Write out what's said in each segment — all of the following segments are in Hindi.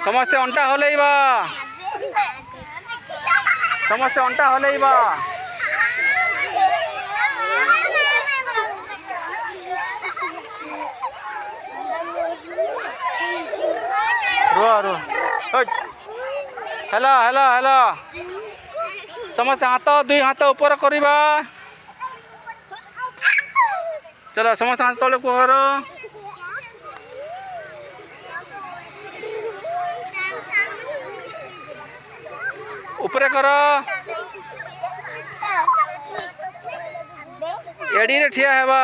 समस्ते अंटा हलैबा समस्ते अंटा हलैबा रुआ रुआ हेलो हेलो हेलो समस्ते हाथ दुई हाथ ऊपर करवा चलो समस्त हाथ तले कर ऊपर कर एडी रे ठिया हेबा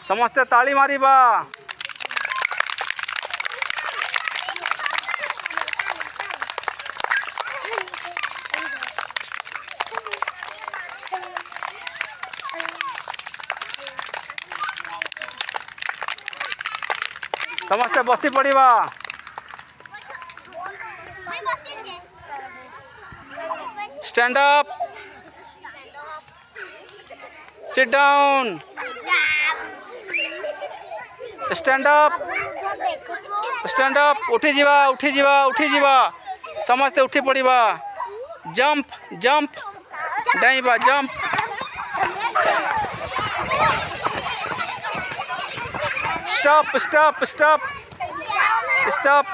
समस्ते ताली मारिबा समस्ते बसी पड़िबा stand up sit down stand up उठी जीवा समस्ते उठी पड़िबा जंप जंप डाइबा jump stop stop stop stop